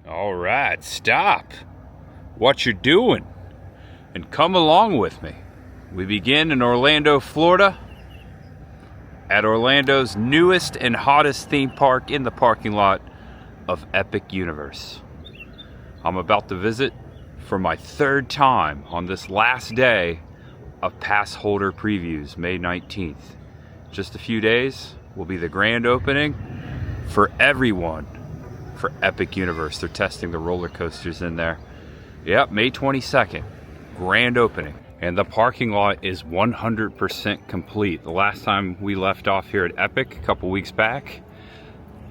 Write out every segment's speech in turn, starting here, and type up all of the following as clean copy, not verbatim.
All right, stop what you're doing and come along with me. We begin in Orlando, Florida, at Orlando's newest and hottest theme park in the parking lot of Epic Universe. I'm about to visit for my third time on this last day of Passholder previews, May 19th. Just a few days will be the grand opening for everyone for Epic Universe. They're testing the roller coasters in there. Yep, May 22nd, grand opening. And the parking lot is 100% complete. The last time we left off here at Epic, a couple weeks back,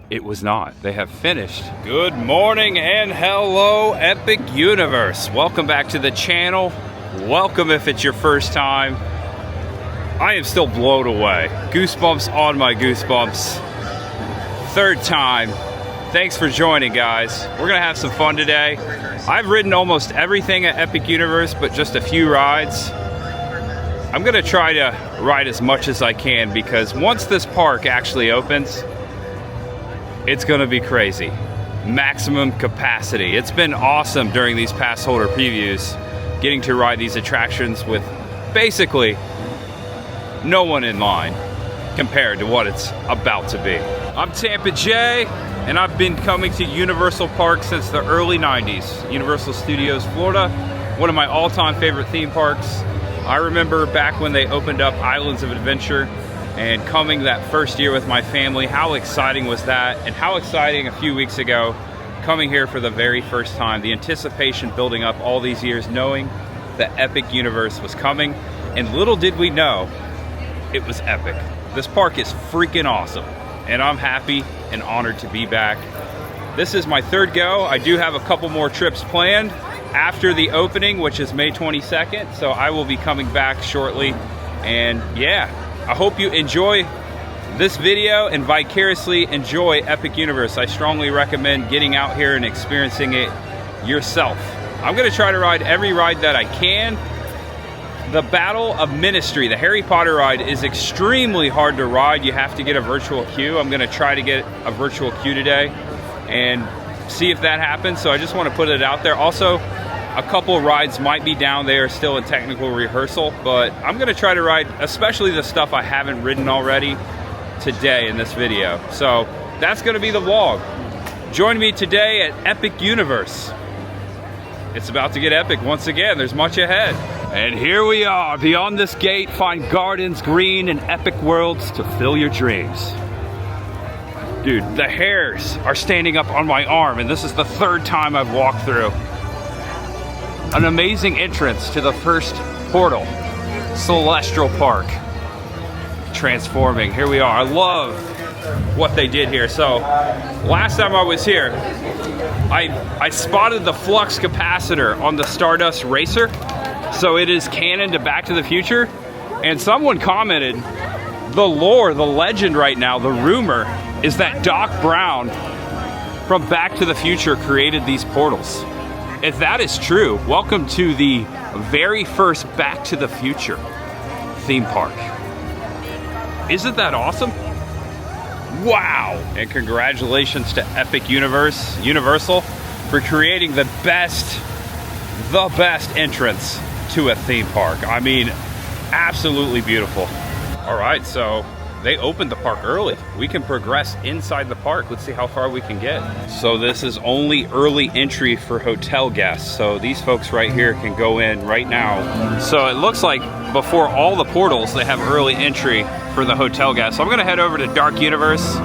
it was not. They have finished. Good morning and hello, Epic Universe. Welcome back to the channel. Welcome if it's your first time. I am still blown away. Goosebumps on my goosebumps. Third time. Thanks for joining, guys. We're gonna have some fun today. I've ridden almost everything at Epic Universe, but just a few rides. I'm gonna try to ride as much as I can because once this park actually opens, it's gonna be crazy. Maximum capacity. It's been awesome during these Passholder previews, getting to ride these attractions with basically no one in line compared to what it's about to be. I'm Tampa J, and I've been coming to Universal Park since the early 90s. Universal Studios, Florida, one of my all-time favorite theme parks. I remember back when they opened up Islands of Adventure and coming that first year with my family. How exciting was that? And how exciting a few weeks ago, coming here for the very first time. The anticipation building up all these years, knowing that Epic Universe was coming. And little did we know, it was epic. This park is freaking awesome, and I'm happy and honored to be back. This is my third go. I do have a couple more trips planned after the opening, which is May 22nd, so I will be coming back shortly. And yeah, I hope you enjoy this video and vicariously enjoy Epic Universe. I strongly recommend getting out here and experiencing it yourself. I'm gonna try to ride every ride that I can. The Battle of Ministry, the Harry Potter ride, is extremely hard to ride. You have to get a virtual queue. I'm gonna try to get a virtual queue today and see if that happens. So I just wanna put it out there. Also, a couple rides might be down there still in technical rehearsal, but I'm gonna try to ride, especially the stuff I haven't ridden already today in this video. So that's gonna be the vlog. Join me today at Epic Universe. It's about to get epic once again. There's much ahead. And here we are. Beyond this gate, find gardens, green, and epic worlds to fill your dreams. Dude, the hairs are standing up on my arm, and this is the third time I've walked through. An amazing entrance to the first portal, Celestial Park. Transforming, here we are. I love what they did here. So, last time I was here, I spotted the flux capacitor on the Stardust Racer. So it is canon to Back to the Future. And someone commented, the lore, the legend right now, the rumor is that Doc Brown from Back to the Future created these portals. If that is true, welcome to the very first Back to the Future theme park. Isn't that awesome? Wow! And congratulations to Epic Universal for creating the best entrance to a theme park. I mean, absolutely beautiful. All right, so they opened the park early. We can progress inside the park. Let's see how far we can get. So this is only early entry for hotel guests. So these folks right here can go in right now. So it looks like before all the portals, they have early entry for the hotel guests. So I'm gonna head over to Dark Universe,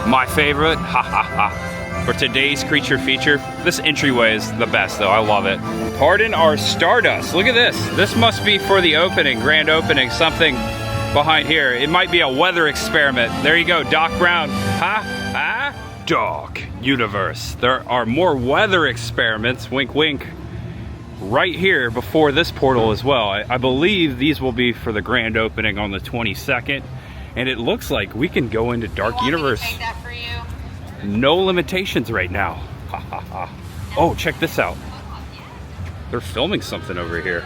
my favorite, ha ha ha. For today's creature feature. This entryway is the best though, I love it. Pardon our Stardust, look at this. This must be for the opening, grand opening, something behind here. It might be a weather experiment. There you go, Doc Brown, ha ha. Dark Universe. There are more weather experiments, wink wink, right here before this portal as well. I believe these will be for the grand opening on the 22nd. And it looks like we can go into Dark Universe. Take that for you. No limitations right now. Ha ha ha. Oh, check this out. They're filming something over here.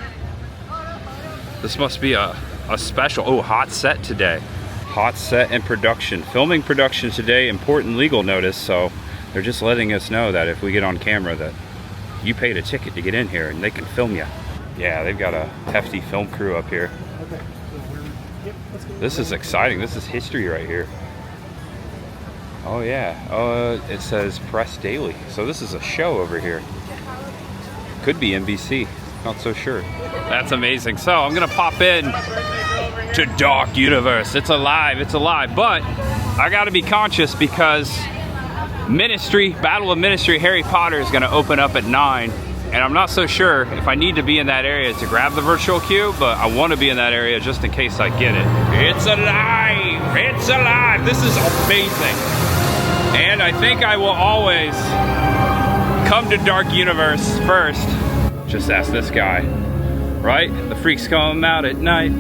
This must be a special. Oh, hot set today. Hot set and production. Filming production today, important legal notice. So They're just letting us know that if we get on camera that you paid a ticket to get in here and they can film you. Yeah, they've got a hefty film crew up here. This is exciting. This is history right here. Oh yeah, it says Press Daily. So this is a show over here. Could be NBC, not so sure. That's amazing. So I'm gonna pop in to Dark Universe. It's alive, but I gotta be conscious because Battle of Ministry Harry Potter is gonna open up at 9, and I'm not so sure if I need to be in that area to grab the virtual queue, but I wanna be in that area just in case I get it. It's alive, it's alive. This is amazing. And I think I will always come to Dark Universe first. Just ask this guy, right? The freaks come out at night.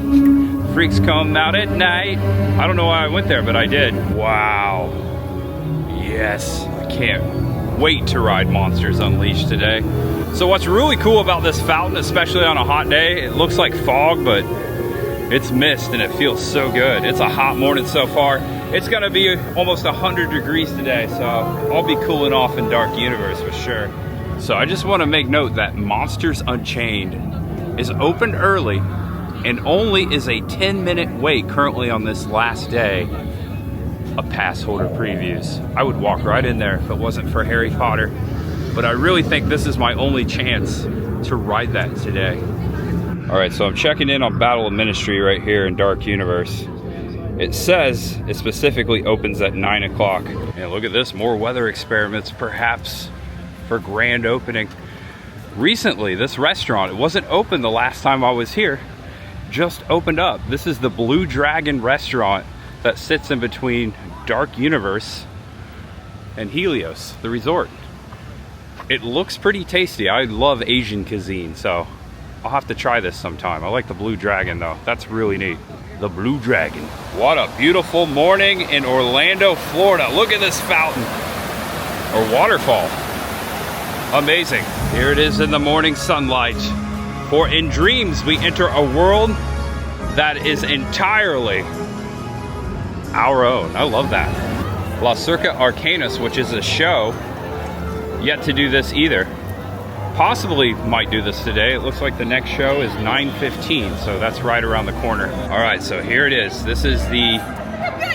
Freaks come out at night. I don't know why I went there, but I did. Wow. Yes, I can't wait to ride Monsters Unleashed today. So what's really cool about this fountain, especially on a hot day, it looks like fog, but it's mist and it feels so good. It's a hot morning so far. It's gonna be almost 100 degrees today, so I'll be cooling off in Dark Universe for sure. So I just wanna make note that Monsters Unchained is open early and only is a 10-minute wait currently on this last day of Passholder previews. I would walk right in there if it wasn't for Harry Potter, but I really think this is my only chance to ride that today. All right, so I'm checking in on Battle of Ministry right here in Dark Universe. It says it specifically opens at 9 o'clock. And look at this, more weather experiments perhaps for grand opening. Recently, this restaurant, it wasn't open the last time I was here, just opened up. This is the Blue Dragon restaurant that sits in between Dark Universe and Helios, the resort. It looks pretty tasty. I love Asian cuisine, so I'll have to try this sometime. I like the Blue Dragon though. That's really neat. The Blue Dragon. What a beautiful morning in Orlando, Florida. Look at this fountain or waterfall. Amazing. Here it is in the morning sunlight. For in dreams we enter a world that is entirely our own. I love that. La Circa Arcanus, which is a show, yet to do this either. Possibly might do this today. It looks like the next show is 9:15, so that's right around the corner. All right, so here it is. This is the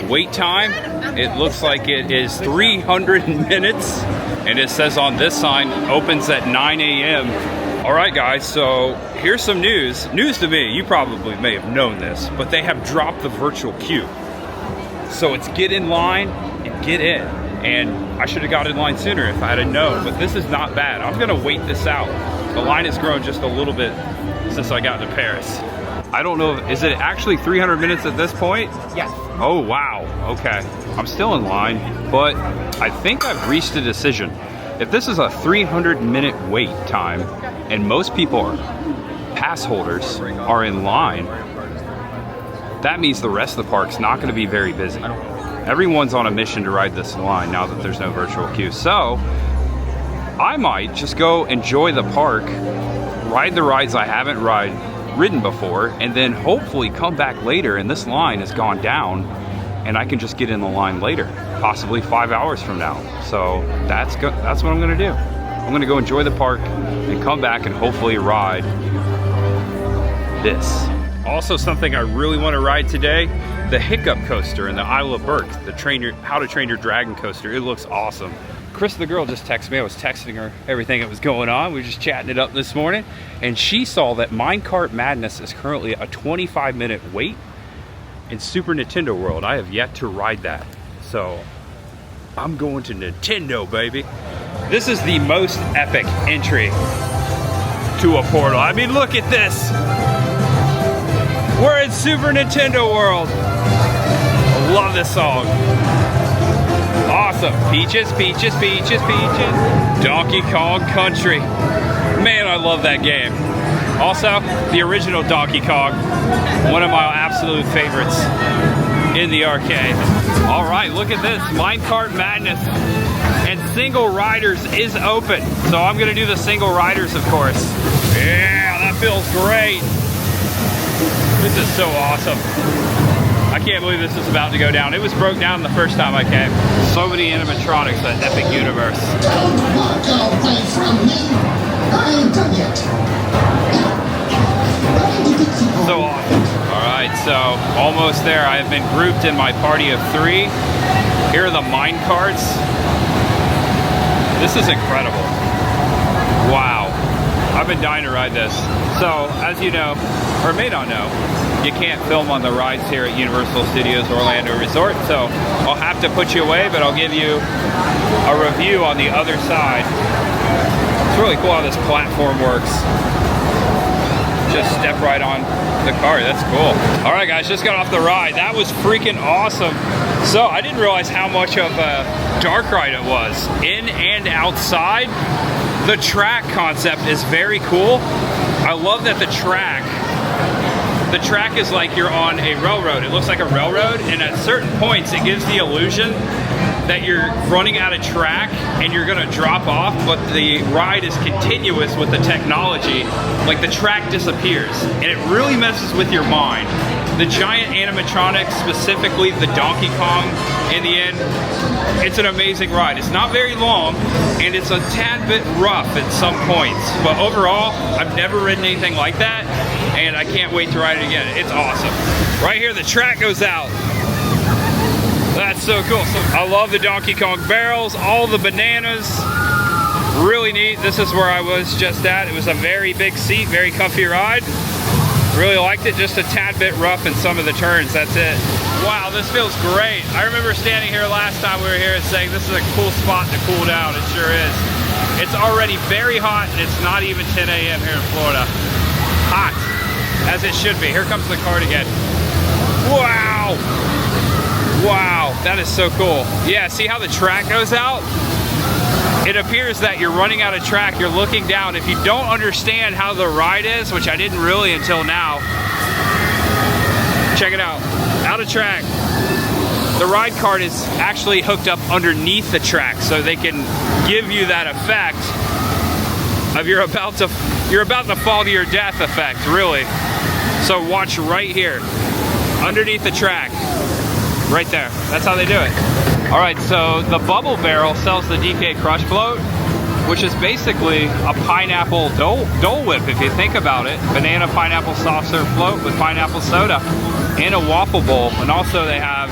wait time. It looks like it is 300 minutes, and it says on this sign, opens at 9 a.m. All right, guys, so here's some news. News to me, you probably may have known this, but they have dropped the virtual queue. So it's get in line and get in. And I should have got in line sooner if I had known, but this is not bad. I'm gonna wait this out. The line has grown just a little bit since I got to Paris. I don't know, is it actually 300 minutes at this point? Yes. Oh, wow, okay. I'm still in line, but I think I've reached a decision. If this is a 300-minute wait time, and most people are pass holders are in line, that means the rest of the park's not gonna be very busy. Everyone's on a mission to ride this line now that there's no virtual queue. So I might just go enjoy the park, ride the rides I haven't ridden before, and then hopefully come back later and this line has gone down and I can just get in the line later, possibly 5 hours from now. So that's what I'm gonna do. I'm gonna go enjoy the park and come back and hopefully ride this. Also, something I really want to ride today, the Hiccup coaster in the Isle of Berk, the How to Train Your Dragon coaster. It looks awesome. Chris, the girl, just texted me. I was texting her everything that was going on. We were just chatting it up this morning, and she saw that Minecart Madness is currently a 25-minute wait in Super Nintendo World. I have yet to ride that, so I'm going to Nintendo, baby. This is the most epic entry to a portal. I mean, look at this. We're in Super Nintendo World. I love this song. Awesome. Peaches, peaches, peaches, peaches. Donkey Kong Country. Man, I love that game. Also, the original Donkey Kong. One of my absolute favorites in the arcade. All right, look at this. Minecart Madness. And Single Riders is open. So I'm going to do the Single Riders, of course. Yeah, that feels great. This is so awesome. I can't believe this is about to go down. It was broke down the first time I came. So many animatronics at Epic Universe. Don't walk away from me. I ain't done yet. So awesome. Alright, so almost there. I have been grouped in my party of 3. Here are the mine carts. This is incredible. Wow. I've been dying to ride this. So, as you know, or may not know, you can't film on the rides here at Universal Studios Orlando Resort, so I'll have to put you away, but I'll give you a review on the other side. It's really cool how this platform works. Just step right on the car. That's cool. All right, guys, just got off the ride. That was freaking awesome. So I didn't realize how much of a dark ride it was. In and outside, the track concept is very cool. I love that the track is like you're on a railroad. It looks like a railroad, and at certain points it gives the illusion that you're running out of track and you're gonna drop off, but the ride is continuous with the technology. Like the track disappears, and it really messes with your mind. The giant animatronics, specifically the Donkey Kong in the end, it's an amazing ride. It's not very long, and it's a tad bit rough at some points, but overall, I've never ridden anything like that, and I can't wait to ride it again. It's awesome. Right here, the track goes out. That's so cool. So I love the Donkey Kong barrels, all the bananas. Really neat. This is where I was just at. It was a very big seat, very comfy ride. Really liked it, just a tad bit rough in some of the turns, that's it. Wow, this feels great. I remember standing here last time we were here and saying this is a cool spot to cool down. It sure is. It's already very hot, and it's not even 10 a.m. here in Florida. Hot, as it should be. Here comes the cart again. Wow! Wow, that is so cool. Yeah, see how the track goes out? It appears that you're running out of track, you're looking down. If you don't understand how the ride is, which I didn't really until now, check it out. Out of track. The ride cart is actually hooked up underneath the track, so they can give you that effect of you're about to fall to your death effect, really. So watch right here, underneath the track. Right there. That's how they do it. All right, so the Bubble Barrel sells the DK Crush Float, which is basically a pineapple Dole Whip, if you think about it. Banana pineapple soft serve float with pineapple soda and a waffle bowl. And also they have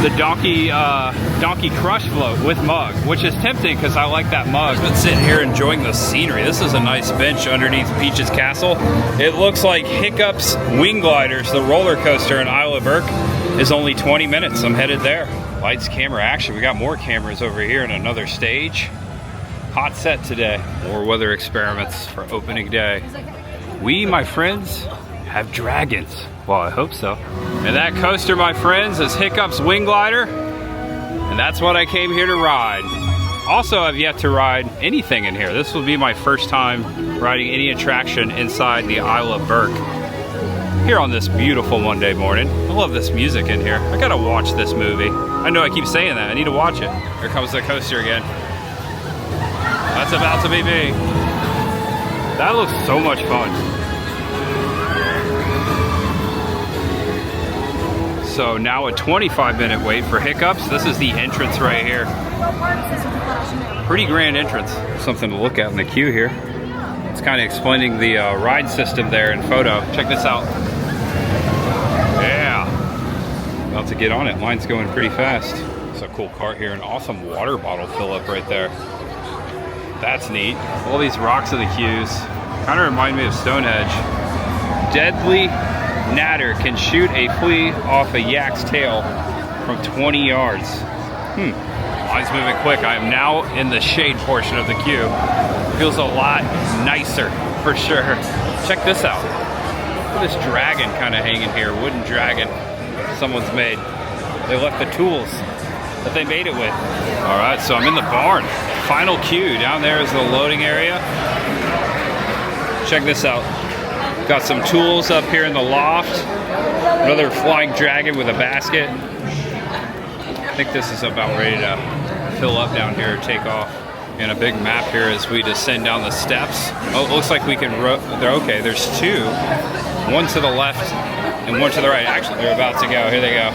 the Donkey Crush Float with mug, which is tempting because I like that mug. I've been sitting here enjoying the scenery. This is a nice bench underneath Peach's Castle. It looks like Hiccup's Wing Gliders, the roller coaster in Isle of Burke, is only 20 minutes. I'm headed there. Lights, camera, action. We got more cameras over here in another stage. Hot set today. More weather experiments for opening day. We, my friends, have dragons. Well, I hope so. And that coaster, my friends, is Hiccup's Wing Glider. And that's what I came here to ride. Also, I've yet to ride anything in here. This will be my first time riding any attraction inside the Isle of Burke. Here on this beautiful Monday morning. I love this music in here. I gotta watch this movie. I know I keep saying that. I need to watch it. Here comes the coaster again. That's about to be me. That looks so much fun. So now a 25-minute wait for Hiccups. This is the entrance right here. Pretty grand entrance. Something to look at in the queue here. It's kind of explaining the ride system there in photo. Check this out. Yeah. About to get on it. Line's going pretty fast. It's a cool cart here. An awesome water bottle fill up right there. That's neat. All these rocks in the queues. Kind of remind me of Stonehenge. Deadly Natter can shoot a flea off a yak's tail from 20 yards. Line's moving quick. I am now in the shade portion of the queue. Feels a lot nicer, for sure. Check this out. Look at this dragon kind of hanging here. Wooden dragon someone's made. They left the tools that they made it with. All right, so I'm in the barn. Final queue. Down there is the loading area. Check this out. Got some tools up here in the loft. Another flying dragon with a basket. I think this is about ready to fill up down here, take off. And a big map here as we descend down the steps. Oh, it looks like we can, okay, there's two. One to the left and one to the right. Actually, they're about to go. Here they go.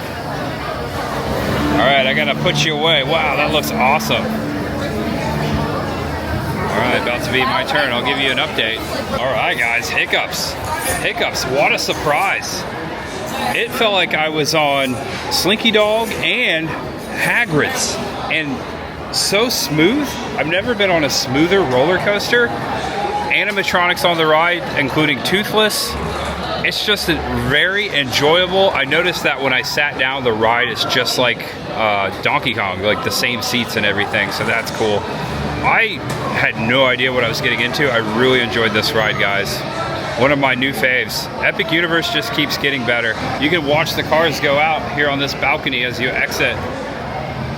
All right, I gotta put you away. Wow, that looks awesome. All right, about to be my turn. I'll give you an update. All right, guys, Hiccups. Hiccups, what a surprise. It felt like I was on Slinky Dog and Hagrid's, and so smooth. I've never been on a smoother roller coaster. Animatronics on the ride, including Toothless. It's just very enjoyable. I noticed that when I sat down, the ride is just like Donkey Kong, like the same seats and everything, so that's cool. I had no idea what I was getting into. I really enjoyed this ride, guys. One of my new faves. Epic Universe just keeps getting better. You can watch the cars go out here on this balcony as you exit.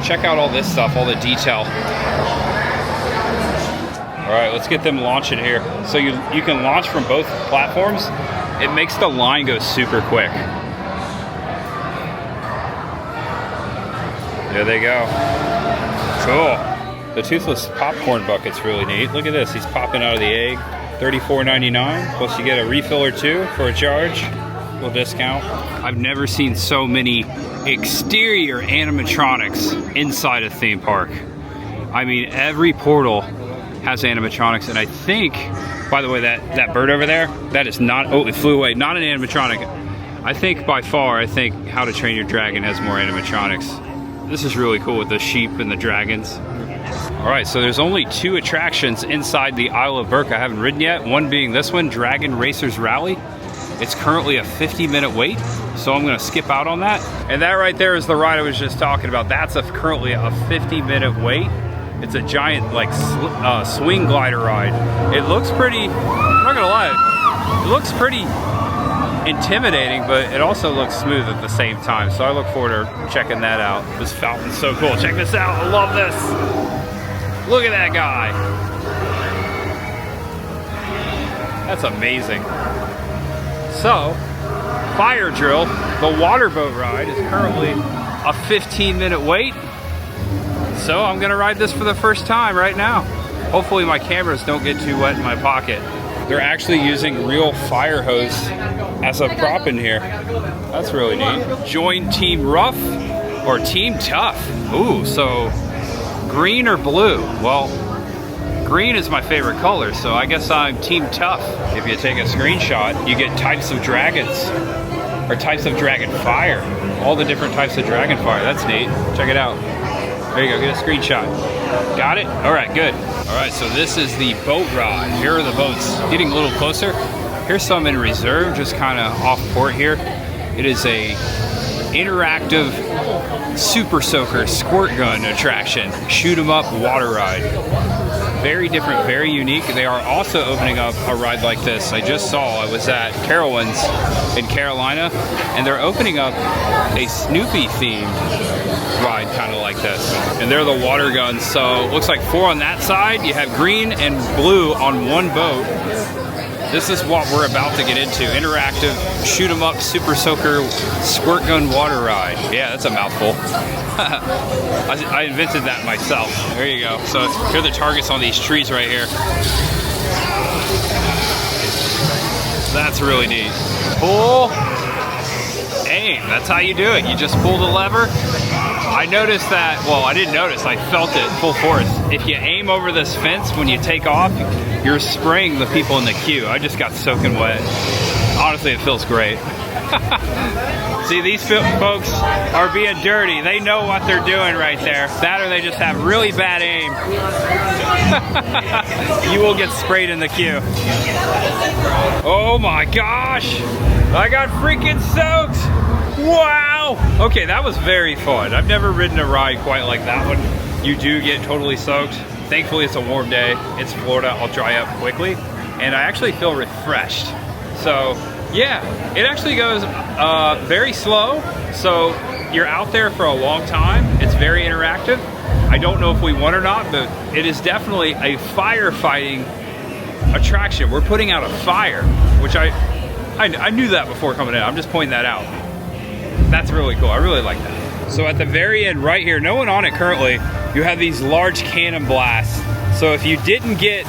Check out all this stuff, all the detail. All right, let's get them launching here. So you can launch from both platforms. It makes the line go super quick. There they go. Cool. The Toothless popcorn bucket's really neat. Look at this, he's popping out of the egg. $34.99, plus you get a refill or two for a charge. Little discount. I've never seen so many exterior animatronics inside a theme park. I mean, every portal has animatronics, and I think, by the way, that bird over there, that is not, oh, it flew away, not an animatronic. I think by far, How to Train Your Dragon has more animatronics. This is really cool with the sheep and the dragons. All right, so there's only 2 attractions inside the Isle of Berk I haven't ridden yet. One being this one, Dragon Racers Rally. It's currently a 50-minute wait, so I'm gonna skip out on that. And that right there is the ride I was just talking about. That's currently a 50-minute wait. It's a giant like swing glider ride. It looks pretty, I'm not gonna lie, it looks pretty intimidating, but it also looks smooth at the same time. So I look forward to checking that out. This fountain's so cool. Check this out, I love this. Look at that guy. That's amazing. So, Fire Drill, the water boat ride, is currently a 15-minute wait. So I'm gonna ride this for the first time right now. Hopefully my cameras don't get too wet in my pocket. They're actually using real fire hose as a prop in here. That's really neat. Join Team Rough or Team Tough. Ooh, so green or blue? Well, green is my favorite color, so I guess I'm Team Tough. If you take a screenshot, you get types of dragons, or types of dragon fire. All the different types of dragon fire. That's neat. Check it out. There you go, get a screenshot. Got it? All right, good. All right, so this is the boat ride. Here are the boats. Getting a little closer. Here's some in reserve, just kind of off port here. It is a interactive Super Soaker squirt gun attraction. Shoot 'em up water ride. Very different, very unique. They are also opening up a ride like this. I just saw, I was at Carowinds in Carolina, and they're opening up a Snoopy themed ride kind of like this. And they're the water guns, so it looks like 4 on that side. You have green and blue on one boat. This is what we're about to get into. Interactive, shoot 'em up, Super Soaker, squirt gun water ride. Yeah, that's a mouthful. I invented that myself. There you go. So here are the targets on these trees right here. That's really neat. Pull, aim. That's how you do it. You just pull the lever. I noticed that, well, I didn't notice, I felt it full force. If you aim over this fence when you take off, you're spraying the people in the queue. I just got soaking wet. Honestly, it feels great. See, these folks are being dirty. They know what they're doing right there. That or they just have really bad aim. You will get sprayed in the queue. Oh my gosh! I got freaking soaked! Wow! Okay, that was very fun. I've never ridden a ride quite like that one. You do get totally soaked. Thankfully, it's a warm day. It's Florida. I'll dry up quickly. And I actually feel refreshed. So, yeah, it actually goes very slow. So, you're out there for a long time. It's very interactive. I don't know if we won or not, but it is definitely a firefighting attraction. We're putting out a fire, which I knew that before coming in. I'm just pointing that out. That's really cool. I really like that. So at the very end right here, no one on it currently, you have these large cannon blasts. So if you didn't get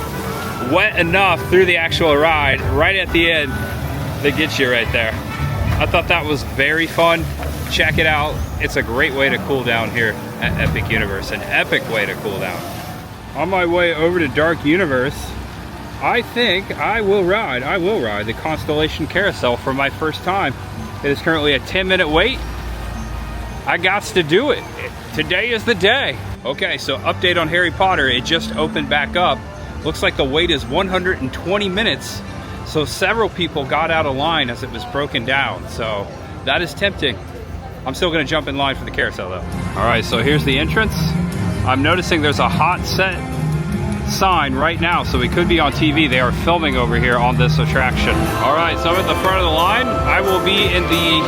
wet enough through the actual ride, right at the end, they get you right there. I thought that was very fun. Check it out. It's a great way to cool down here at Epic Universe. An epic way to cool down. On my way over to Dark Universe, I think I will ride the Constellation Carousel for my first time. It is currently a 10-minute wait. I got to do it. Today is the day. Okay, so update on Harry Potter. It just opened back up. Looks like the wait is 120 minutes. So several people got out of line as it was broken down. So that is tempting. I'm still gonna jump in line for the carousel though. All right, so here's the entrance. I'm noticing there's a hot set sign right now, so we could be on TV. They are filming over here on this attraction. All right, so I'm at the front of the line. I will be in the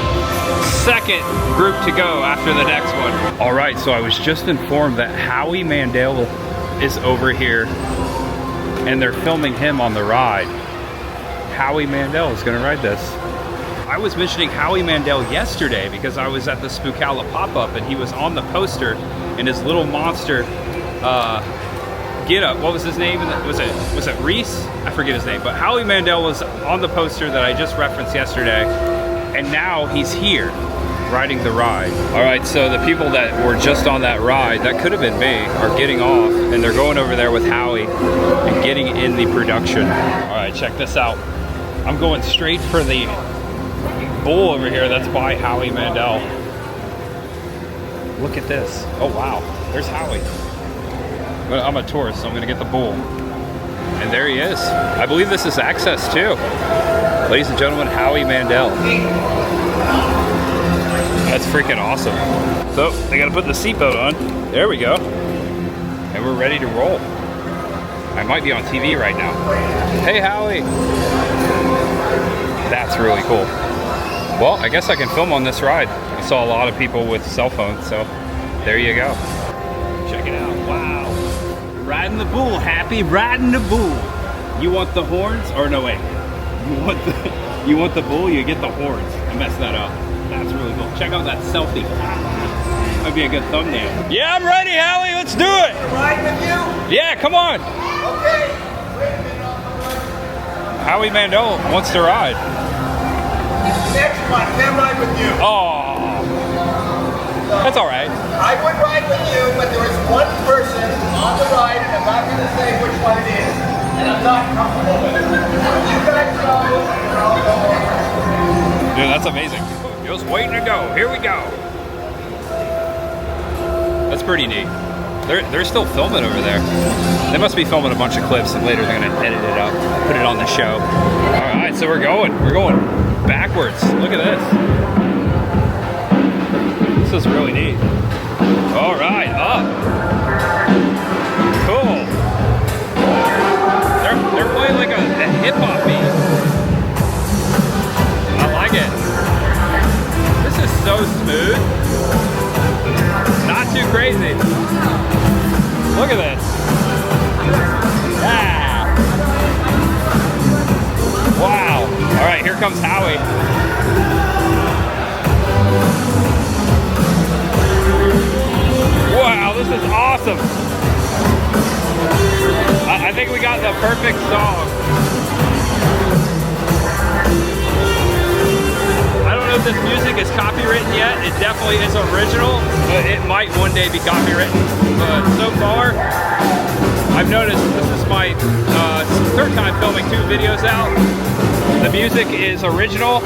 second group to go after the next one. All right, so I was just informed that Howie Mandel is over here and they're filming him on the ride. Howie Mandel is gonna ride this. I was mentioning Howie Mandel yesterday because I was at the Spookala pop-up and he was on the poster in his little monster get up. What was his name? Was it Reese? I forget his name, but Howie Mandel was on the poster that I just referenced yesterday, and now he's here riding the ride. All right, so the people that were just on that ride, that could have been me, are getting off and they're going over there with Howie and getting in the production. All right, check this out. I'm going straight for the bull over here that's by Howie Mandel. Look at this. Oh wow, there's Howie. I'm a tourist, so I'm gonna get the bull. And there he is. I believe this is access too. Ladies and gentlemen, Howie Mandel. That's freaking awesome. So they gotta put the seatbelt on. There we go. And we're ready to roll. I might be on TV right now. Hey Howie. That's really cool. Well, I guess I can film on this ride. I saw a lot of people with cell phones, so there you go. Check it out, wow. Riding the bull, Happy, riding the bull. You want the horns, or no wait. You want the bull, you get the horns. I messed that up. That's really cool. Check out that selfie. Might be a good thumbnail. Yeah, I'm ready, Howie, let's do it. Ride with you? Yeah, come on. Okay. Howie Mandel wants to ride. Next one, can't ride with you. Oh, that's all right. I would ride with you, but there is one person on the ride, and I'm not going to say which one it is, and I'm not comfortable with it. You guys go, and I'll go over. Dude, that's amazing. Just waiting to go. Here we go. That's pretty neat. They're still filming over there. They must be filming a bunch of clips, and later they're going to edit it up, put it on the show. All right, so we're going backwards. Look at this. This is really neat. All right, up. Cool. They're playing like a hip-hop beat. I like it. This is so smooth. Not too crazy. Look at this. Yeah. Wow. All right, here comes Howie. Wow, this is awesome. I think we got the perfect song. I don't know if this music is copywritten yet. It definitely is original, but it might one day be copywritten. But so far, I've noticed this is my third time filming 2 videos out. The music is original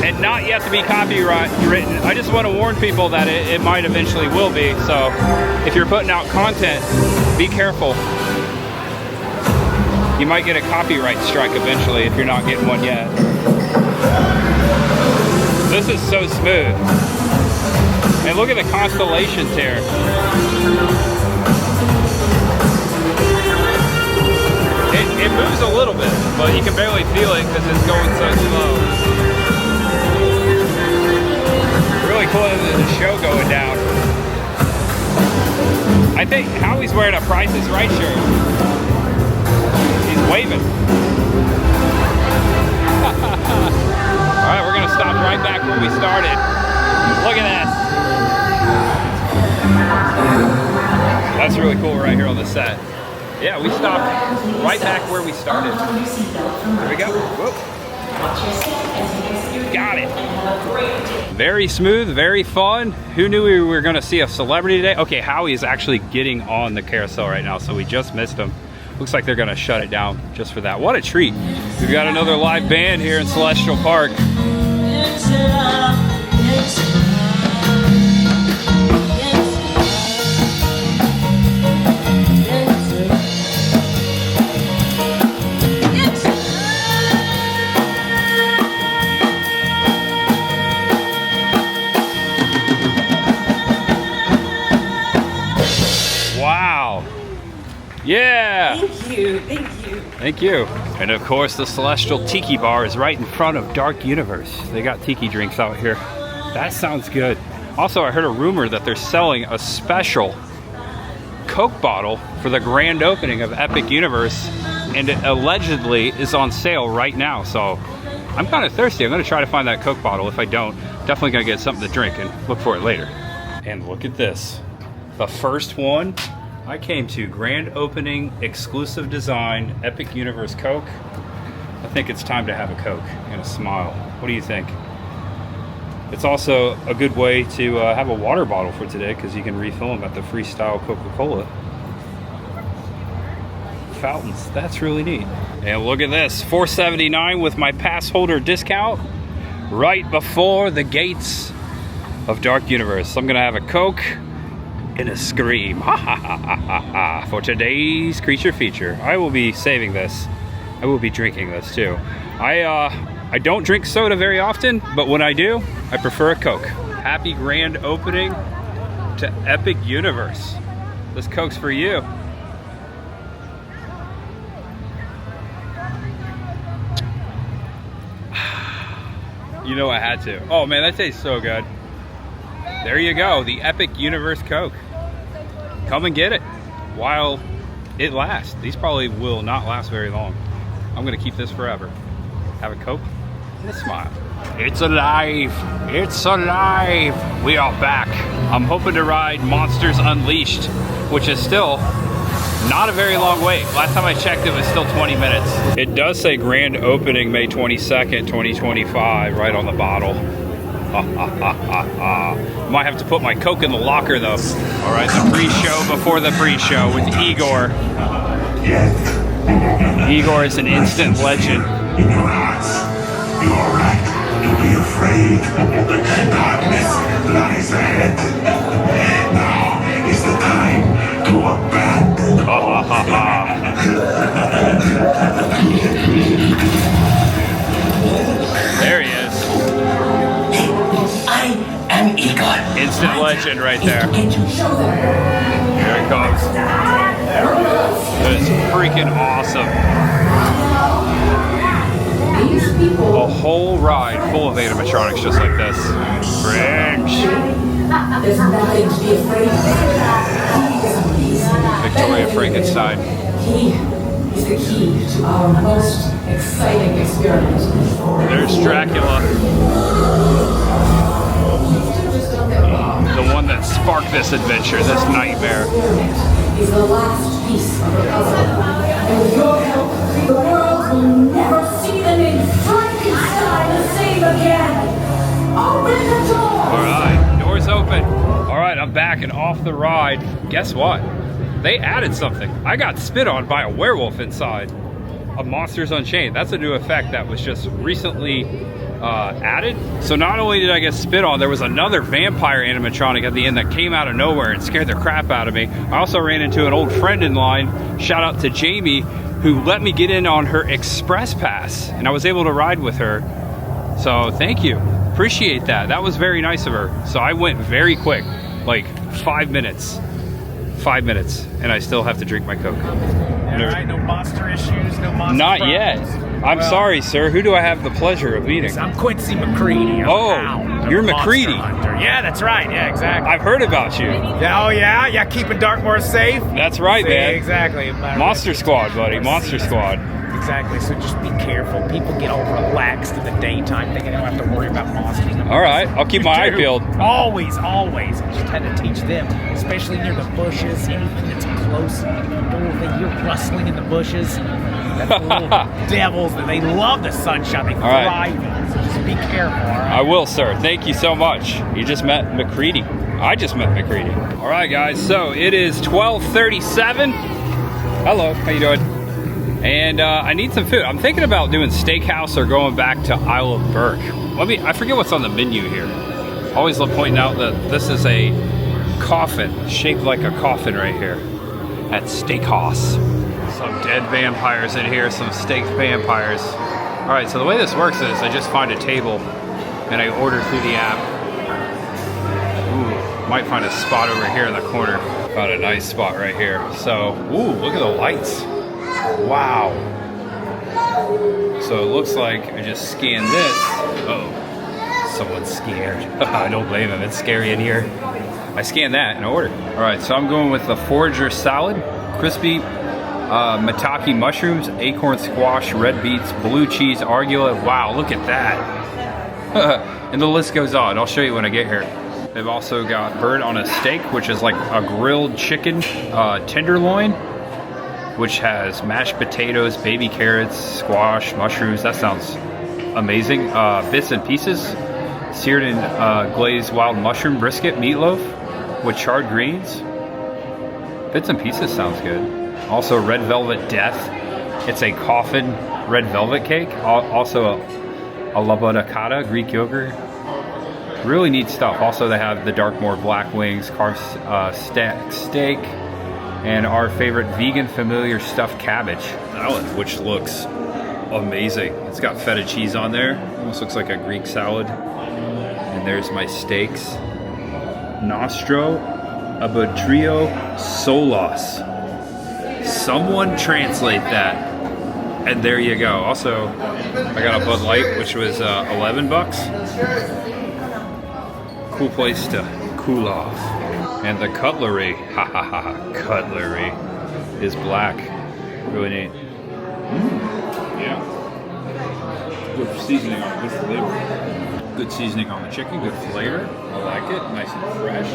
and not yet to be copywritten. I just want to warn people that it might eventually will be. So if you're putting out content, be careful. You might get a copyright strike eventually if you're not getting one yet. This is so smooth. And look at the constellations here. It moves a little bit, but you can barely feel it because it's going so slow. Really cool that there's a show going down. I think Howie's wearing a Price is Right shirt. He's waving. Alright, we're going to stop right back where we started. Look at that. That's really cool right here on the set. Yeah, we stopped right back where we started. There we go. Whoop. Got it. Very smooth, very fun. Who knew we were gonna see a celebrity today? Okay, Howie is actually getting on the carousel right now, so we just missed him. Looks like they're gonna shut it down just for that. What a treat. We've got another live band here in Celestial Park. Wow. Yeah. Thank you. Thank you. Thank you. And of course, the Celestial Tiki Bar is right in front of Dark Universe. They got tiki drinks out here. That sounds good. Also, I heard a rumor that they're selling a special Coke bottle for the grand opening of Epic Universe, and it allegedly is on sale right now. So I'm kind of thirsty. I'm going to try to find that Coke bottle. If I don't, definitely going to get something to drink and look for it later. And look at this. The first one. I came to grand opening, exclusive design, Epic Universe Coke. I think it's time to have a Coke and a smile. What do you think? It's also a good way to have a water bottle for today because you can refill them at the Freestyle Coca-Cola fountains. That's really neat. And look at this, $4.79 with my Passholder discount right before the gates of Dark Universe. I'm gonna have a Coke and a scream, ha ha ha ha ha ha, for today's creature feature. I will be saving this. I will be drinking this too. I don't drink soda very often, but when I do, I prefer a Coke. Happy grand opening to Epic Universe. This Coke's for you. You know I had to. Oh man, that tastes so good. There you go, the Epic Universe Coke. Come and get it while it lasts. These probably will not last very long. I'm gonna keep this forever. Have a Coke and a smile. It's alive, it's alive. We are back. I'm hoping to ride Monsters Unleashed, which is still not a very long wait. Last time I checked, it was still 20 minutes. It does say grand opening May 22nd, 2025, right on the bottle. Might have to put my Coke in the locker though. All right, the pre-show before the pre-show with Igor. Igor is an instant legend. In your hearts, you are right to be afraid. Darkness lies ahead. Now is the time to abandon. There he is. I am Igor. Instant legend right there. Here it comes. That is freaking awesome. A whole ride full of animatronics just like this. French. There's nothing to be afraid of. Victoria Frankenstein. He is the key to our most exciting experiment. There's Dracula. The one that sparked this adventure, this nightmare. Is the last piece of the puzzle. And with your help, the world will never see the name Frankenstein the same again. Open the door! Alright, doors open. Alright, I'm back and off the ride. Guess what? They added something. I got spit on by a werewolf inside of Monsters Unchained. That's a new effect that was just recently added. So not only did I get spit on, there was another vampire animatronic at the end that came out of nowhere and scared the crap out of me. I also ran into an old friend in line, shout out to Jamie, who let me get in on her express pass and I was able to ride with her. So thank you, appreciate that. That was very nice of her. So I went very quick, like 5 minutes. 5 minutes, and I still have to drink my Coke. All right, no monster issues, no monster Not problems. yet. I'm sorry, sir. Who do I have the pleasure of meeting? I'm Quincy McCready. I'm Oh, a hound. I'm you're a monster McCready. hunter. Yeah, that's right. Yeah, exactly. I've heard about you. Yeah, oh yeah, yeah, keeping Dartmoor safe. That's right, See, man. Exactly. Monster Squad, buddy. Monster Squad. Exactly. So just be careful. People get all relaxed in the daytime, thinking they don't have to worry about monsters. All right, I'll keep my eye peeled. Always, always. I just had to teach them, especially near the bushes, anything that's close. You're rustling in the bushes. That's little devils, and they love the sunshine. They thrive in it. So just be careful, all right? I will, sir. Thank you so much. You just met McCready. I just met McCready. All right, guys. So it is 12:37. Hello. How you doing? And I need some food. I'm thinking about doing Steakhouse or going back to Isle of Burke. I forget what's on the menu here. Always love pointing out that this is a coffin, shaped like a coffin right here at Steakhouse. Some dead vampires in here, some steak vampires. All right, so the way this works is I just find a table and I order through the app. Ooh, might find a spot over here in the corner. Found a nice spot right here. So, ooh, look at the lights. Wow. So it looks like I just scan this. Uh-oh, someone's scared. I don't blame him, it's scary in here. I scan that and I order. All right, so I'm going with the Forager salad, crispy maitake mushrooms, acorn squash, red beets, blue cheese, arugula. Wow, look at that. And the list goes on. I'll show you when I get here. They've also got bird on a steak, which is like a grilled chicken tenderloin, which has mashed potatoes, baby carrots, squash, mushrooms. That sounds amazing. Bits and pieces, seared in glazed wild mushroom brisket, meatloaf with charred greens. Bits and pieces sounds good. Also red velvet death. It's a coffin red velvet cake. Also a labonacata, Greek yogurt. Really neat stuff. Also they have the Darkmoor black wings, carved steak, and our favorite vegan familiar stuffed cabbage salad, which looks amazing. It's got feta cheese on there. Almost looks like a Greek salad. And there's my steaks. Nostro Abodrio Solos. Someone translate that. And there you go. Also, I got a Bud Light, which was 11 bucks. Cool place to cool off. And the cutlery, cutlery, is black. Really neat. Yeah. Good seasoning on it, good flavor. Good seasoning on the chicken, good flavor. I like it, nice and fresh.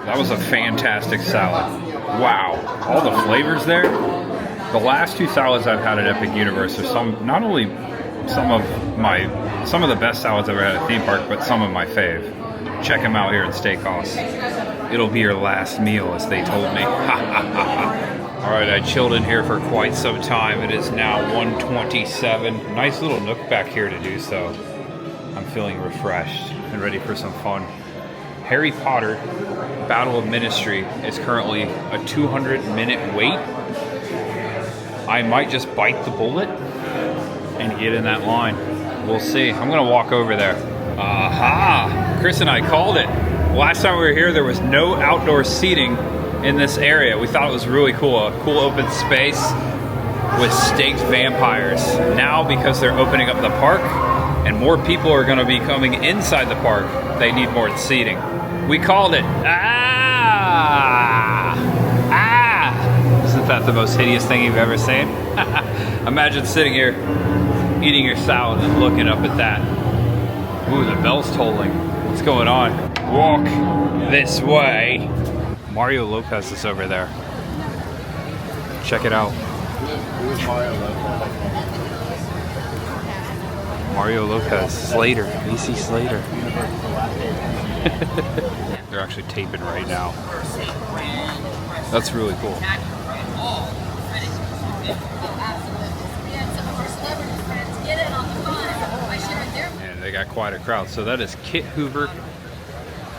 That was a fantastic salad. Wow, all the flavors there. The last two salads I've had at Epic Universe are not only some of the best salads I've ever had at a theme park, but some of my fave. Check them out here at Steakhouse. It'll be your last meal, as they told me. All right, I chilled in here for quite some time. It is now 1:27. Nice little nook back here to do so. I'm feeling refreshed and ready for some fun. Harry Potter Battle of Ministry is currently a 200-minute wait. I might just bite the bullet and get in that line. We'll see. I'm gonna walk over there. Aha! Chris and I called it. Last time we were here, there was no outdoor seating in this area. We thought it was really cool. A cool open space with staked vampires. Now, because they're opening up the park and more people are gonna be coming inside the park, they need more seating. We called it. Ah! Ah! Isn't that the most hideous thing you've ever seen? Imagine sitting here, eating your salad and looking up at that. Ooh, the bell's tolling. What's going on? Walk this way. Mario Lopez is over there. Check it out. Mario Lopez. Slater. AC Slater. They're actually taping right now. That's really cool. And they got quite a crowd. So that is Kit Hoover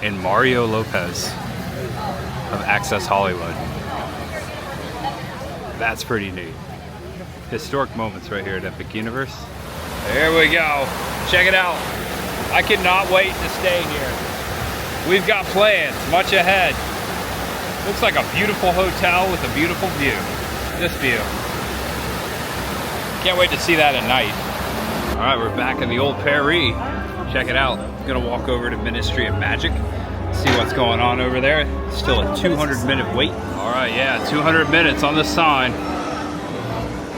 and Mario Lopez of Access Hollywood. That's pretty neat. Historic moments right here at Epic Universe. There we go. Check it out. I cannot wait to stay here. We've got plans much ahead. Looks like a beautiful hotel with a beautiful view. This view. Can't wait to see that at night. All right, we're back in the old Paris. Check it out. I'm gonna walk over to Ministry of Magic, see what's going on over there. Still a 200-minute wait. All right, yeah, 200 minutes on the sign.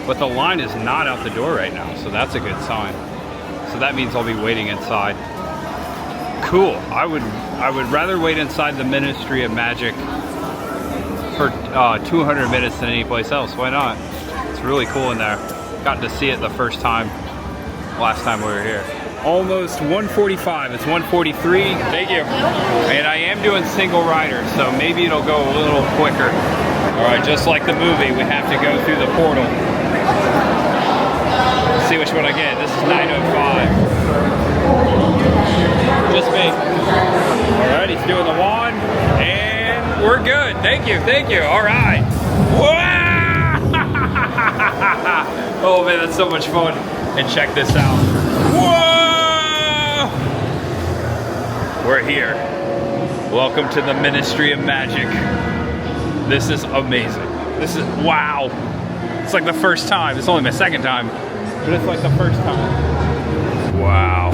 But the line is not out the door right now, so that's a good sign. So that means I'll be waiting inside. Cool. I would rather wait inside the Ministry of Magic for 200 minutes than any place else. Why not? It's really cool in there. Got to see it the first time, last time we were here. Almost 1:45, it's 1:43. Thank you. And I am doing single rider, so maybe it'll go a little quicker. All right, just like the movie, we have to go through the portal. Let's see which one I get. This is 905. Just me. All right, he's doing the wand, and we're good. Thank you, thank you. All right. Oh man, that's so much fun. And check this out. Whoa! We're here. Welcome to the Ministry of Magic. This is amazing. This is, wow. It's like the first time. It's only my second time, but it's like the first time. Wow.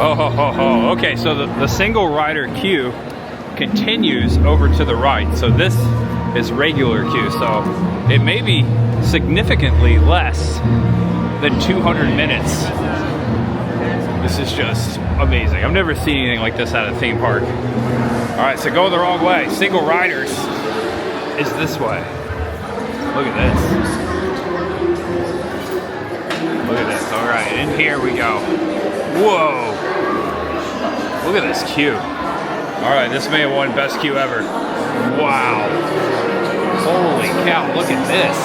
Oh, ho, ho, ho. Okay, so the single rider queue continues over to the right. So this is regular queue. So it may be significantly less than 200 minutes. This is just amazing. I've never seen anything like this at a theme park. All right, so going the wrong way. Single riders is this way. Look at this. Look at this. All right, in here we go. Whoa. Look at this queue. All right, this may have won best queue ever. Wow. Holy cow, look at this.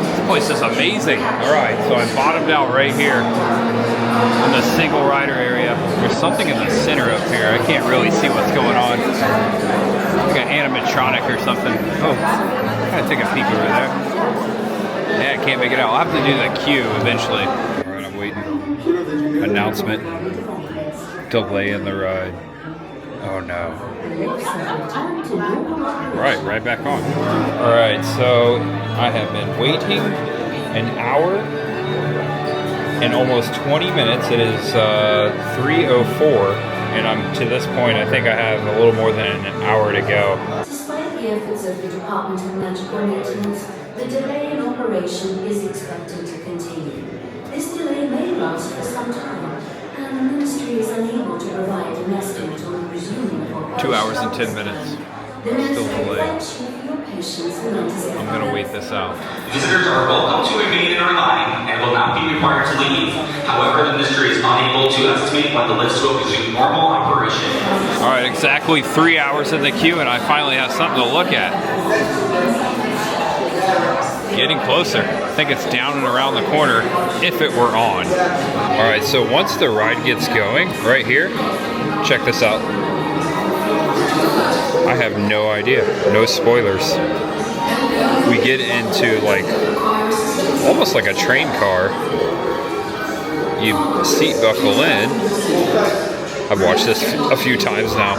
This place is amazing. All right, so I'm bottomed out right here in the single rider area. There's something in the center up here. I can't really see what's going on. Like an animatronic or something. Oh, I'm gonna take a peek over there. Yeah, I can't make it out. I'll have to do the queue eventually. All right, I'm waiting. Announcement. Delay in the ride. Oh no. Right back on. All right, so I have been waiting an hour and almost 20 minutes. It is 3:04, and I'm to this point. I think I have a little more than an hour to go. Despite the efforts of the Department of Magical Maintenance, the delay in operation is expected to continue. This delay may last for some time, and the Ministry is unable to provide an estimate on the resuming of operation. 2 hours and 10 minutes. Still delayed. I'm gonna wait this out. Visitors are welcome to remain in our line and will not be required to leave. However, the Ministry is unable to estimate when the lifts will resume normal operation. All right, exactly 3 hours in the queue, and I finally have something to look at. Getting closer. I think it's down and around the corner if it were on. All right, so once the ride gets going, right here, check this out. I have no idea. No spoilers. We get into like almost like a train car. You seat buckle in. I've watched this a few times now.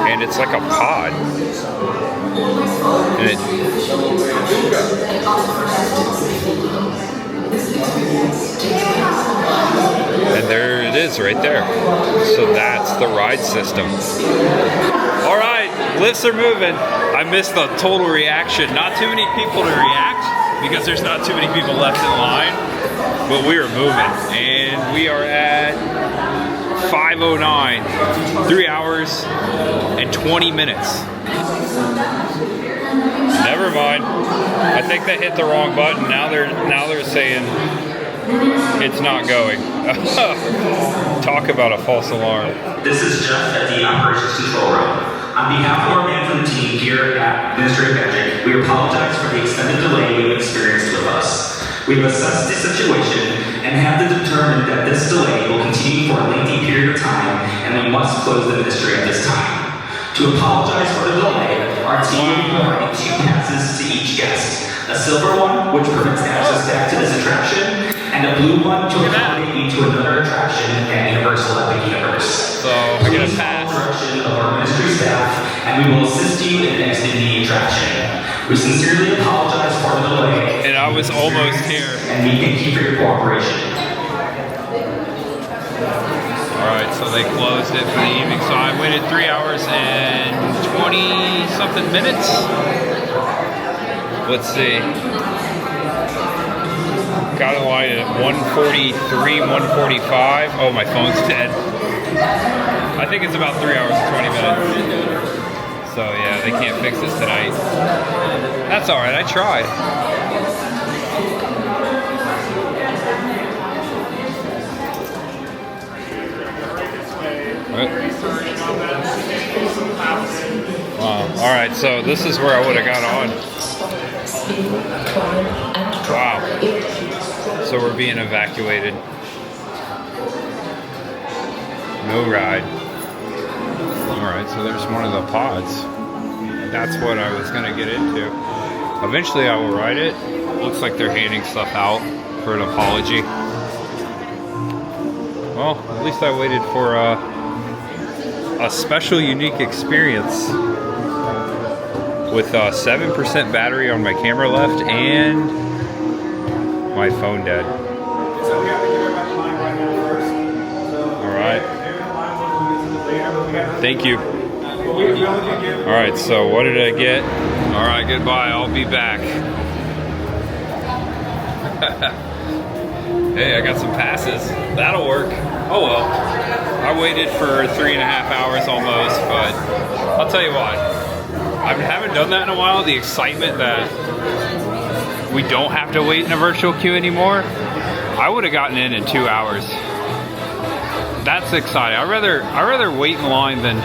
And it's like a pod. And there it is right there. So that's the ride system. All right, lifts are moving. I missed the total reaction. Not too many people to react because there's not too many people left in line, but we are moving. And we are at 5:09, 3 hours and 20 minutes. Never mind. I think they hit the wrong button. Now they're saying it's not going. Talk about a false alarm. This is Jeff at the Operations Control Room. On behalf of our management team here at Ministry of Magic, we apologize for the extended delay you experienced with us. We've assessed the situation and have determined that this delay will continue for a lengthy period of time, and we must close the ministry at this time. To apologize for the delay, our team will be providing 2 passes to each guest. A silver one, which permits access back to this attraction, and a blue one to accommodate you to another attraction at Universal Epic Universe. So I get a pass. Direction of our ministry staff, and we will assist you in exiting the attraction. We sincerely apologize for the delay. And I was almost here. And we thank you for your cooperation. Alright, so they closed it for the evening. So I waited 3 hours and 20 something minutes. Let's see. Got in line at 1:43, 1:45. Oh, my phone's dead. I think it's about 3 hours and 20 minutes. So yeah, they can't fix it tonight. That's alright, I tried. Wow. Alright, so this is where I would have got on. Wow. So we're being evacuated. No ride. Alright, so there's one of the pods. That's what I was going to get into. Eventually I will ride it. Looks like they're handing stuff out for an apology. Well, at least I waited for a special, unique experience with 7% battery on my camera left and my phone dead. Alright. Thank you. Alright, so what did I get? Alright, goodbye. I'll be back. Hey, I got some passes. That'll work. Oh well. I waited for 3.5 hours almost, but I'll tell you what. I haven't done that in a while. The excitement that we don't have to wait in a virtual queue anymore. I would have gotten in 2 hours. That's exciting. I'd rather wait in line than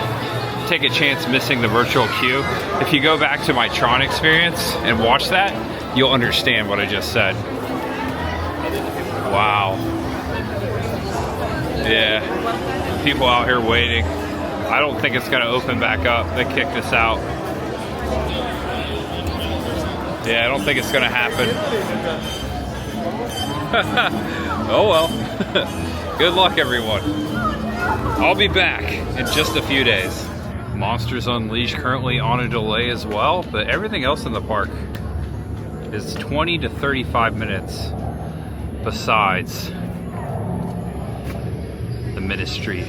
take a chance missing the virtual queue. If you go back to my Tron experience and watch that, you'll understand what I just said. Wow. Yeah. People out here waiting. I don't think it's gonna open back up. They kicked us out. Yeah, I don't think it's gonna happen. Oh well. Good luck, everyone. I'll be back in just a few days. Monsters Unleashed currently on a delay as well, but everything else in the park is 20 to 35 minutes besides the Ministry,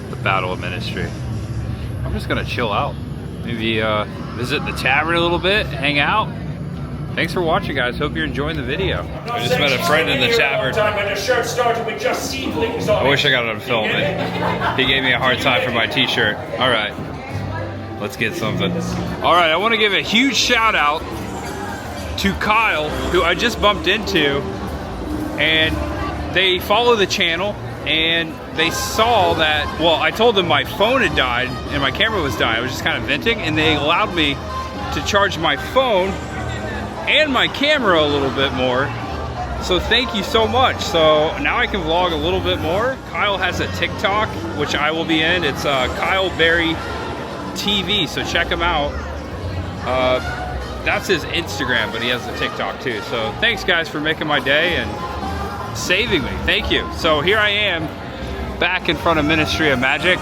the Battle of Ministry. I'm just gonna chill out. Maybe visit the tavern a little bit, hang out. Thanks for watching, guys. Hope you're enjoying the video. I just met a friend in the tavern. I wish I got it on film. He gave me a hard time for my t-shirt. All right, let's get something. All right, I want to give a huge shout out to Kyle, who I just bumped into, and they follow the channel, and they saw that, well, I told them my phone had died and my camera was dying. I was just kind of venting, and they allowed me to charge my phone and my camera a little bit more. So thank you so much. So now I can vlog a little bit more. Kyle has a TikTok, which I will be in. It's Kyle Berry TV, so check him out. That's his Instagram, but he has a TikTok too. So thanks, guys, for making my day and saving me. Thank you. So here I am back in front of Ministry of Magic,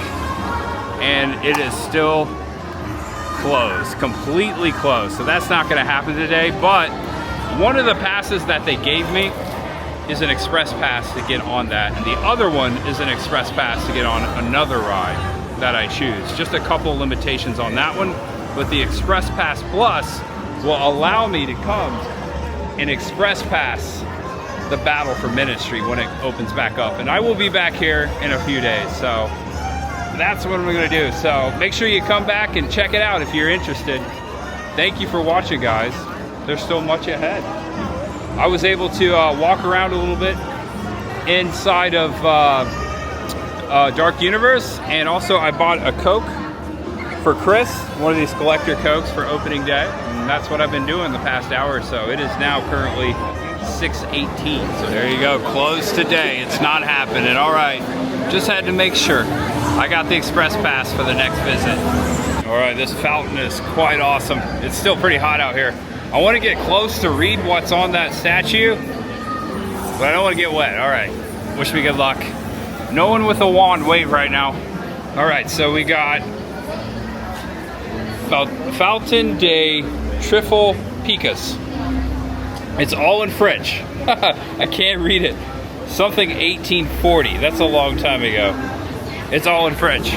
and it is still closed, completely closed. So that's not going to happen today, but one of the passes that they gave me is an express pass to get on that, and the other one is an express pass to get on another ride that I choose. Just a couple limitations on that one, but the express pass plus will allow me to come and express pass the Battle for Ministry when it opens back up, and I will be back here in a few days. So that's what we're gonna do. So make sure you come back and check it out if you're interested. Thank you for watching, guys. There's still much ahead. I was able to walk around a little bit inside of Dark Universe, and also I bought a Coke for Chris, one of these collector Cokes for opening day, and that's what I've been doing the past hour or so. It is now currently 6:18. So there you go, closed today. It's not happening. All right, just had to make sure. I got the express pass for the next visit. All right, this fountain is quite awesome. It's still pretty hot out here. I want to get close to read what's on that statue, but I don't want to get wet. All right, wish me good luck. No one with a wand wave right now. All right, so we got Fountain de Trifle Picas. It's all in French. I can't read it. Something 1840. That's a long time ago. It's all in French.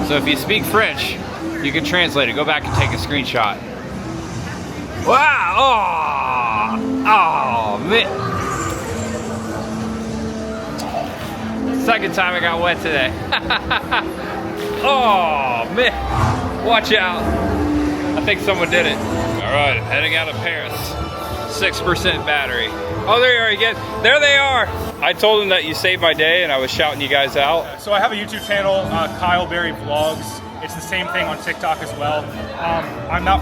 So if you speak French, you can translate it. Go back and take a screenshot. Wow! Oh, man. Second time I got wet today. Oh, man. Watch out. I think someone did it. All right, I'm heading out of Paris. 6% battery. Oh, there you are again. There they are. I told them that you saved my day and I was shouting you guys out. So I have a YouTube channel, Kyle Berry Vlogs. It's the same thing on TikTok as well. I'm not,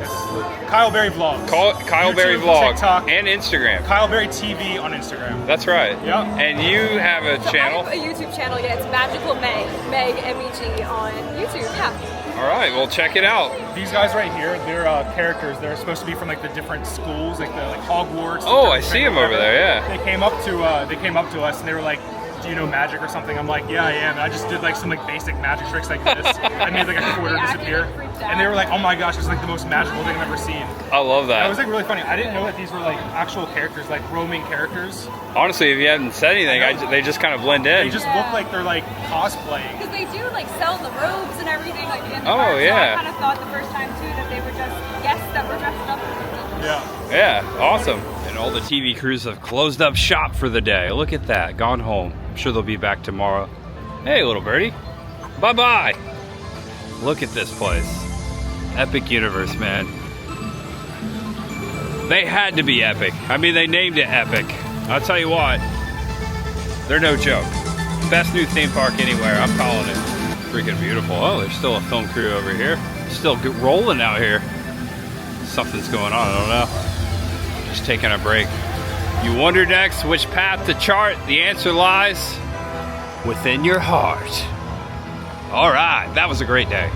it's Kyle Berry Vlogs. Kyle YouTube, Berry Vlog, TikTok, and Instagram. Kyle Berry TV on Instagram. That's right. Yeah. And you have a channel? I have a YouTube channel, yeah, it's Magical Meg, Meg, M-E-G on YouTube, yeah. All right, well, check it out. These guys right here, they're characters. They're supposed to be from like the different schools, like the Hogwarts. Oh, I see them over there, yeah. They came up to us and they were like, "Do you know magic or something?" I'm like, "Yeah, I am." And I just did like some like basic magic tricks like this. I made like a quarter disappear, and they were like, "Oh my gosh, it's like the most magical thing I've ever seen." I love that. It was like really funny. I didn't know that these were like actual characters, like roaming characters. Honestly, if you hadn't said anything, they just kind of blend in. They just look like they're like cosplaying. Because they do like sell the robes and everything like in the Oh, park, yeah. So I kind of thought the first time too that they were just guests that were dressed up. Yeah. Yeah, awesome. And all the TV crews have closed up shop for the day. Look at that, gone home. I'm sure they'll be back tomorrow. Hey, little birdie. Bye-bye. Look at this place. Epic Universe, man. They had to be epic. I mean, they named it Epic. I'll tell you what, they're no joke. Best new theme park anywhere, I'm calling it. Freaking beautiful. Oh, there's still a film crew over here. Still rolling out here. Something's going on, I don't know. Just taking a break. You wonder next which path to chart? The answer lies within your heart. All right, that was a great day.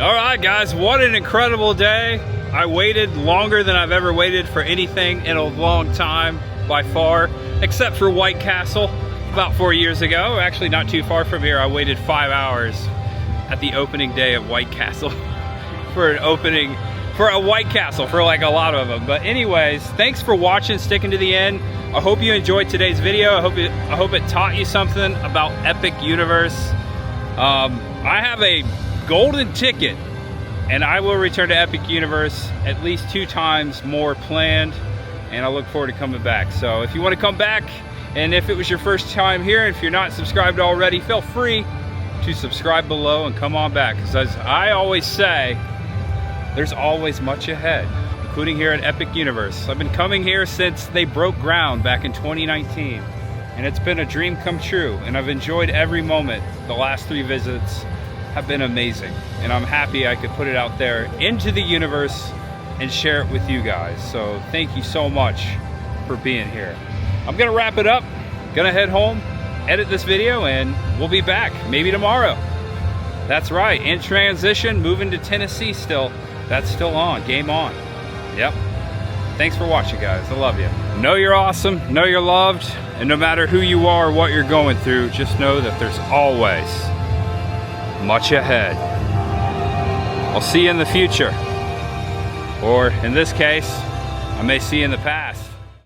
All right, guys, what an incredible day. I waited longer than I've ever waited for anything in a long time, by far, except for White Castle about 4 years ago. Actually, not too far from here. I waited 5 hours at the opening day of White Castle for an opening, for a White Castle, for like a lot of them. But anyways, thanks for watching, sticking to the end. I hope you enjoyed today's video. I hope it taught you something about Epic Universe. I have a golden ticket and I will return to Epic Universe at least 2 times more planned, and I look forward to coming back. So if you want to come back, and if it was your first time here, if you're not subscribed already, feel free to subscribe below and come on back, because as I always say, there's always much ahead, including here at Epic Universe. I've been coming here since they broke ground back in 2019, and it's been a dream come true, and I've enjoyed every moment. The last 3 visits have been amazing, and I'm happy I could put it out there into the universe and share it with you guys. So thank you so much for being here. I'm gonna wrap it up, gonna head home, edit this video, and we'll be back maybe tomorrow. That's right, in transition, moving to Tennessee still. That's still on, game on. Yep. Thanks for watching, guys. I love you. Know you're awesome, know you're loved, and no matter who you are or what you're going through, just know that there's always much ahead. I'll see you in the future. Or in this case, I may see you in the past.